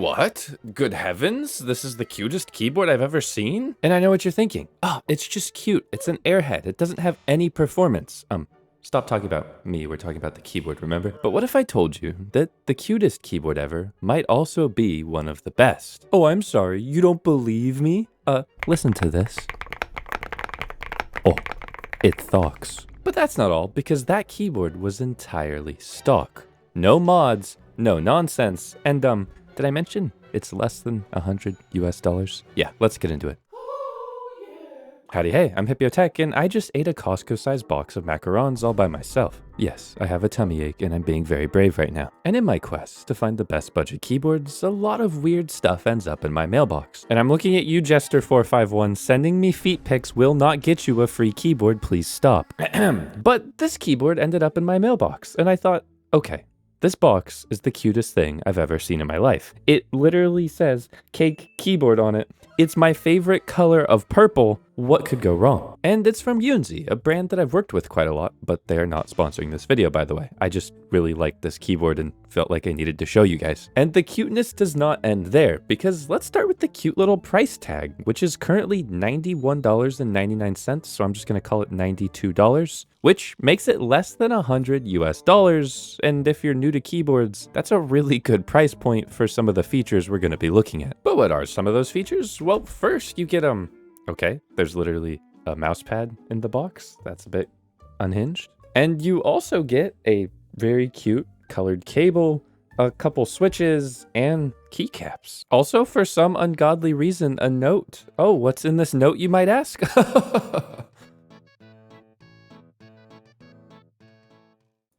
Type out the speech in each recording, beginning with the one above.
What? Good heavens, this is the cutest keyboard I've ever seen? And I know what you're thinking. Oh, it's just cute. It's an Airhead. It doesn't have any performance. Stop talking about me, we're talking about the keyboard, remember? But what if I told you that the cutest keyboard ever might also be one of the best? Oh, I'm sorry, you don't believe me? Listen to this. Oh, it thocks. But that's not all, because that keyboard was entirely stock. No mods, no nonsense, and did I mention it's less than $100 US? Yeah, let's get into it. Howdy hey, I'm Hipyo Tech, and I just ate a Costco-sized box of macarons all by myself. Yes, I have a tummy ache, and I'm being very brave right now. And in my quest to find the best budget keyboards, a lot of weird stuff ends up in my mailbox. And I'm looking at you, Jester451, sending me feet pics will not get you a free keyboard, please stop. But this keyboard ended up in my mailbox, and I thought, okay, this box is the cutest thing I've ever seen in my life. It literally says cake keyboard on it. It's my favorite color of purple. What could go wrong? And it's from Yunzii, a brand that I've worked with quite a lot, but they are not sponsoring this video, by the way. I just really liked this keyboard and felt like I needed to show you guys. And the cuteness does not end there, because let's start with the cute little price tag, which is currently $91.99, so I'm just gonna call it $92, which makes it less than $100 US. And if you're new to keyboards, that's a really good price point for some of the features we're gonna be looking at. But what are some of those features? Well, first you get okay, there's literally a mouse pad in the box. That's a bit unhinged. And you also get a very cute colored cable, a couple switches, and keycaps. Also, for some ungodly reason, a note. Oh, what's in this note, you might ask?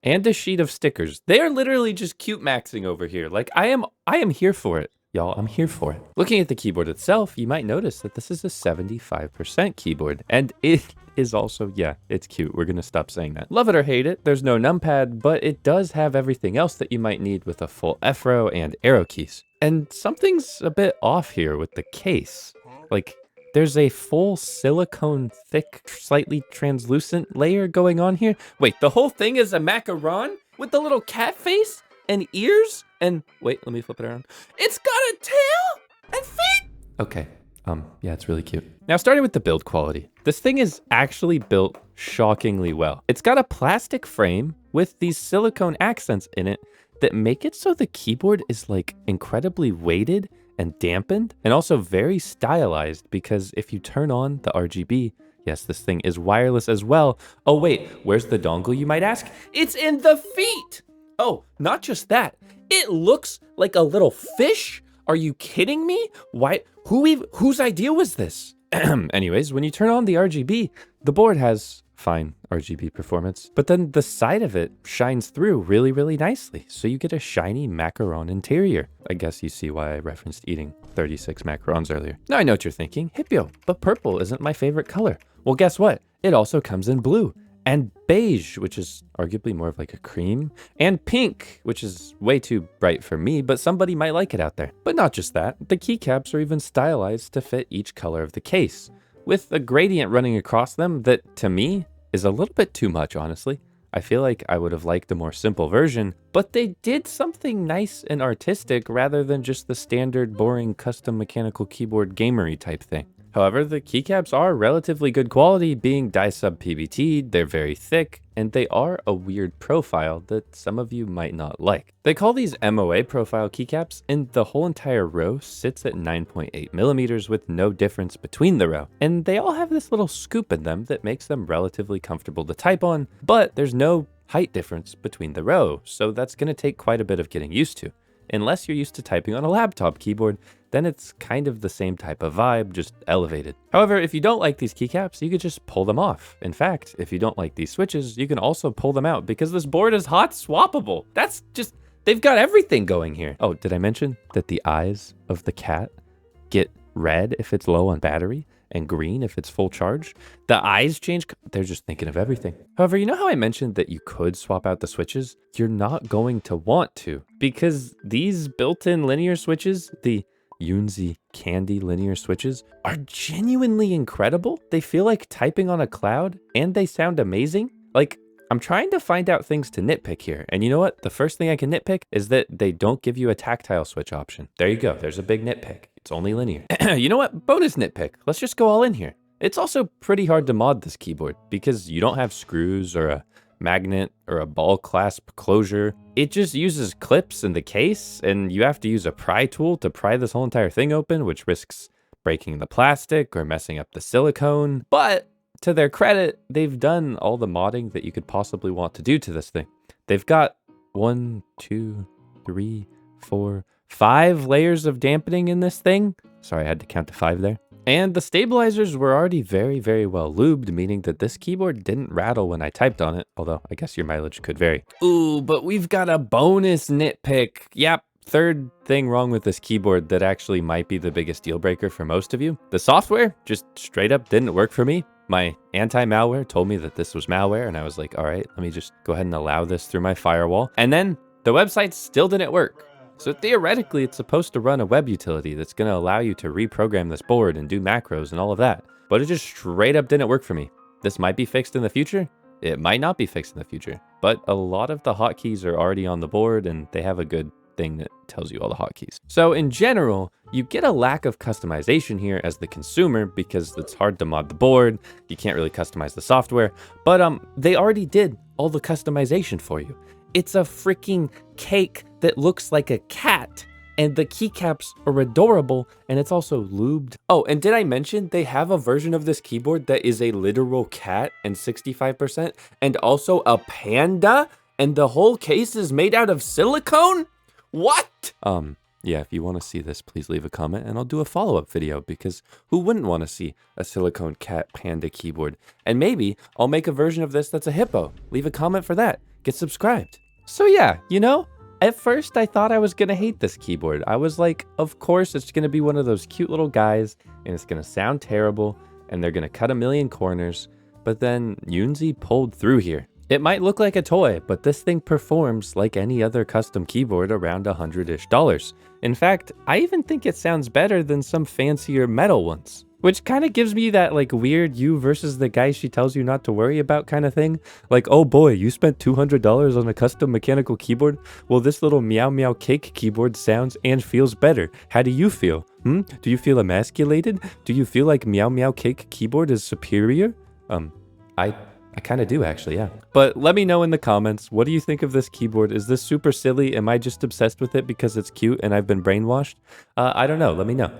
And a sheet of stickers. They are literally just cute maxing over here. Like, I am here for it. Y'all, I'm here for it. Looking at the keyboard itself, you might notice that this is a 75% keyboard. And it is also, yeah, it's cute. We're gonna stop saying that. Love it or hate it, there's no numpad, but it does have everything else that you might need with a full F-row and arrow keys. And something's a bit off here with the case. Like, there's a full silicone thick, slightly translucent layer going on here. Wait, the whole thing is a macaron with the little cat face and ears? And wait, let me flip it around. It's got a tail and feet. Okay, yeah, it's really cute. Now, starting with the build quality, this thing is actually built shockingly well. It's got a plastic frame with these silicone accents in it that make it so the keyboard is like incredibly weighted and dampened, and also very stylized, because if you turn on the RGB, yes, this thing is wireless as well. Oh wait, where's the dongle, you might ask? It's in the feet! Oh, not just that, it looks like a little fish? Are you kidding me? Why, whose idea was this? Anyways, when you turn on the RGB, the board has fine RGB performance, but then the side of it shines through really, really nicely. So you get a shiny macaron interior. I guess you see why I referenced eating 36 macarons earlier. Now I know what you're thinking, Hipyo, but purple isn't my favorite color. Well, guess what? It also comes in blue and beige, which is arguably more of like a cream, and pink, which is way too bright for me, but somebody might like it out there. But not just that, the keycaps are even stylized to fit each color of the case, with a gradient running across them that, to me, is a little bit too much, honestly. I feel like I would have liked a more simple version, but they did something nice and artistic rather than just the standard boring custom mechanical keyboard gamery type thing. However, the keycaps are relatively good quality, being dye-sub PBT, they're very thick, and they are a weird profile that some of you might not like. They call these MOA profile keycaps, and the whole entire row sits at 9.8 millimeters with no difference between the row. And they all have this little scoop in them that makes them relatively comfortable to type on, but there's no height difference between the row, so that's gonna take quite a bit of getting used to. Unless you're used to typing on a laptop keyboard, then it's kind of the same type of vibe, just elevated. However, if you don't like these keycaps, you could just pull them off. In fact, if you don't like these switches, you can also pull them out because this board is hot-swappable. That's just, they've got everything going here. Oh, did I mention that the eyes of the cat get red if it's low on battery and green if it's full charge? The eyes change, they're just thinking of everything. However, you know how I mentioned that you could swap out the switches? You're not going to want to, because these built-in linear switches, the Yunzii candy linear switches, are genuinely incredible. They feel like typing on a cloud and they sound amazing. Like, I'm trying to find out things to nitpick here. And you know what? The first thing I can nitpick is that they don't give you a tactile switch option. There you go. There's a big nitpick. It's only linear. You know what? Bonus nitpick. Let's just go all in here. It's also pretty hard to mod this keyboard because you don't have screws or a magnet or a ball clasp closure. It just uses clips in the case, and you have to use a pry tool to pry this whole entire thing open, which risks breaking the plastic or messing up the silicone. But to their credit, they've done all the modding that you could possibly want to do to this thing. They've got 1, 2, 3, 4, 5 layers of dampening in this thing. Sorry, I had to count to 5 there. And the stabilizers were already very, very well lubed, meaning that this keyboard didn't rattle when I typed on it, although I guess your mileage could vary. Ooh, but we've got a bonus nitpick. Yep, third thing wrong with this keyboard that actually might be the biggest deal breaker for most of you. The software just straight up didn't work for me. My anti-malware told me that this was malware, and I was like, all right, let me just go ahead and allow this through my firewall. And then the website still didn't work. So theoretically, it's supposed to run a web utility that's going to allow you to reprogram this board and do macros and all of that. But it just straight up didn't work for me. This might be fixed in the future. It might not be fixed in the future. But a lot of the hotkeys are already on the board, and they have a good thing that tells you all the hotkeys. So in general, you get a lack of customization here as the consumer because it's hard to mod the board. You can't really customize the software. But they already did all the customization for you. It's a freaking cake that looks like a cat, and the keycaps are adorable, and it's also lubed. Oh, and did I mention they have a version of this keyboard that is a literal cat and 65%, and also a panda, and the whole case is made out of silicone? What? Yeah, if you want to see this, please leave a comment, and I'll do a follow-up video, because who wouldn't want to see a silicone cat panda keyboard? And maybe I'll make a version of this that's a hippo. Leave a comment for that. Get subscribed. So yeah, you know, at first I thought I was gonna hate this keyboard. I was like, of course it's gonna be one of those cute little guys, and it's gonna sound terrible, and they're gonna cut a million corners. But then Yunzii pulled through here. It might look like a toy, but this thing performs like any other custom keyboard around $100-ish. In fact, I even think it sounds better than some fancier metal ones. Which kind of gives me that like weird you versus the guy she tells you not to worry about kind of thing. Like, oh boy, you spent $200 on a custom mechanical keyboard? Well, this little meow meow cake keyboard sounds and feels better. How do you feel? Do you feel emasculated? Do you feel like meow meow cake keyboard is superior? I kind of do actually, yeah. But let me know in the comments, what do you think of this keyboard? Is this super silly? Am I just obsessed with it because it's cute and I've been brainwashed? I don't know, let me know.